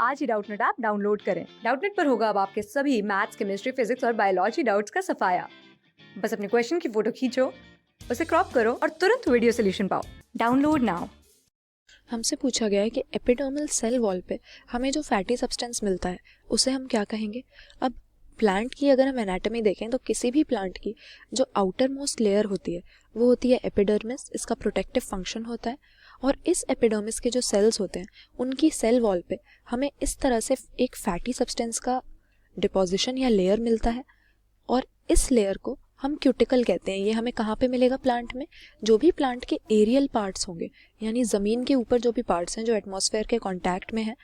आज ही Doubtnut app download करें। Doubtnut पर होगा अब आपके सभी मैथ्स, केमिस्ट्री, फिजिक्स और बायोलॉजी डाउट्स का सफाया। बस अपने क्वेश्चन की फोटो खींचो, उसे क्रॉप करो और तुरंत वीडियो सोल्यूशन पाओ। Download now. हमसे पूछा गया है कि एपिडर्मल सेल वॉल पे हमें जो फैटी सब्सटेंस मिलता है उसे हम क्या कहेंगे। अब प्लांट की अगर हम एनाटॉमी देखें तो किसी भी प्लांट की जो आउटर मोस्ट लेयर होती है वो होती है एपिडर्मिस। इसका प्रोटेक्टिव फंक्शन होता है और इस एपिडर्मिस के जो सेल्स होते हैं उनकी सेल वॉल पे हमें इस तरह से एक फैटी सब्सटेंस का डिपोजिशन या लेयर मिलता है और इस लेयर को हम क्यूटिकल कहते हैं। ये हमें कहाँ पे मिलेगा? प्लांट में। जो भी प्लांट के एरियल पार्ट्स होंगे यानी ज़मीन के ऊपर जो भी पार्ट्स हैं जो एटमॉस्फेयर के कांटेक्ट में है,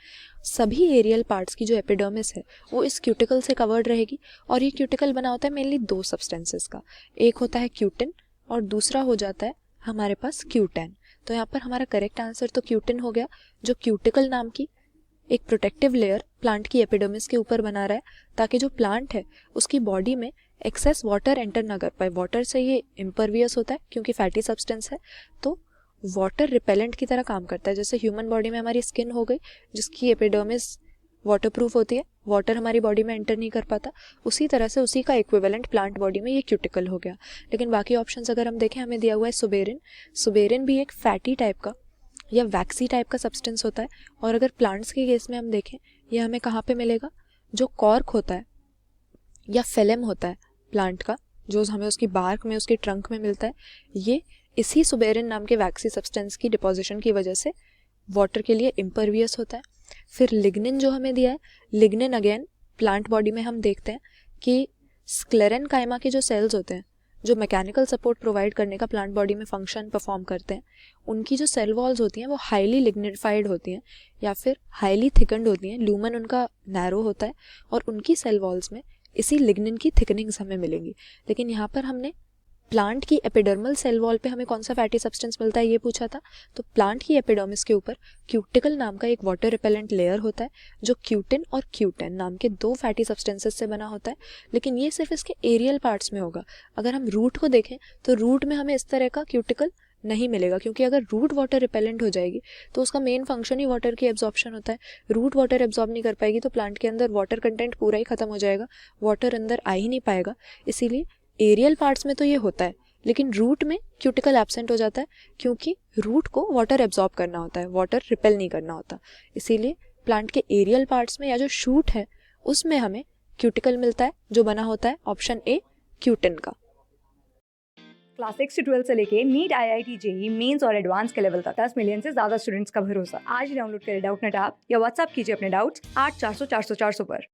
सभी एरियल पार्ट्स की जो एपिडर्मिस है वो इस क्यूटिकल से कवर्ड रहेगी। और ये क्यूटिकल बना होता है मेनली दो सब्सटेंसेस का, एक होता है क्यूटिन और दूसरा हो जाता है हमारे पास क्यूटेन। तो यहाँ पर हमारा करेक्ट आंसर तो क्यूटिन हो गया, जो क्यूटिकल नाम की एक प्रोटेक्टिव लेयर प्लांट की एपिडर्मिस के ऊपर बना रहा है ताकि जो प्लांट है उसकी बॉडी में एक्सेस वाटर एंटर ना कर पाए। वाटर से ये इम्परवियस होता है क्योंकि फैटी सब्सटेंस है, तो वाटर रिपेलेंट की तरह काम करता है। जैसे ह्यूमन बॉडी में हमारी स्किन हो गई जिसकी एपिडर्मिस वाटरप्रूफ होती है, वाटर हमारी बॉडी में एंटर नहीं कर पाता, उसी तरह से उसी का इक्विवेलेंट प्लांट बॉडी में ये क्यूटिकल हो गया। लेकिन बाकी ऑप्शंस अगर हम देखें, हमें दिया हुआ है सुबेरिन। सुबेरिन भी एक फैटी टाइप का या वैक्सी टाइप का सब्सटेंस होता है। और अगर प्लांट्स के केस में हम देखें, ये हमें कहाँ पे मिलेगा? जो कॉर्क होता है या फेलेम होता है प्लांट का, जो हमें उसकी बार्क में, उसके ट्रंक में मिलता है, ये इसी सुबेरिन नाम के वैक्सी सब्सटेंस की डिपोजिशन की वजह से वाटर के लिए इम्परवियस होता है। फिर लिग्निन जो हमें दिया है, लिग्निन अगेन प्लांट बॉडी में हम देखते हैं कि स्क्लेरेनकाइमा के जो सेल्स होते हैं जो मैकेनिकल सपोर्ट प्रोवाइड करने का प्लांट बॉडी में फंक्शन परफॉर्म करते हैं, उनकी जो सेल वॉल्स होती हैं वो हाईली लिग्निफाइड होती हैं या फिर हाईली थिकन्ड होती हैं। लूमन उनका नैरो होता है और उनकी सेल वॉल्स में इसी लिग्निन की थिकनिंग्स हमें मिलेंगी। लेकिन यहाँ पर हमने प्लांट की एपिडर्मल सेल वॉल पे हमें कौन सा फैटी सब्सटेंस मिलता है ये पूछा था, तो प्लांट की एपिडर्मिस के ऊपर क्यूटिकल नाम का एक वाटर रिपेलेंट लेयर होता है जो क्यूटिन और क्यूटेन नाम के दो फैटी सब्सटेंसेस से बना होता है। लेकिन ये सिर्फ इसके एरियल पार्ट्स में होगा। अगर हम रूट को देखें तो रूट में हमें इस तरह का क्यूटिकल नहीं मिलेगा, क्योंकि अगर रूट वाटर रिपेलेंट हो जाएगी तो उसका मेन फंक्शन ही वाटर की एब्जॉर्प्शन होता है। रूट वाटर एब्जॉर्ब नहीं कर पाएगी तो प्लांट के अंदर वाटर कंटेंट पूरा ही खत्म हो जाएगा, वाटर अंदर आ ही नहीं पाएगा। इसीलिए एरियल पार्ट्स में तो ये होता है, लेकिन रूट में क्यूटिकल एब्सेंट हो जाता है क्योंकि रूट को वाटर एब्जॉर्ब करना होता है, वाटर रिपेल नहीं करना होता। इसीलिए प्लांट के एरियल पार्ट्स में या जो शूट है उसमें हमें क्यूटिकल मिलता है जो बना होता है ऑप्शन ए क्यूटिन का। क्लास 6 से 12 से लेके नीट, IIT, JEE मेंस और एडवांस के लेवल तक 10 मिलियन से ज्यादा स्टूडेंट्स का भरोसा। आज ही डाउनलोड करें डाउटनेट ऐप या व्हाट्सएप कीजिए अपने डाउट्स 8400 400 400 पर।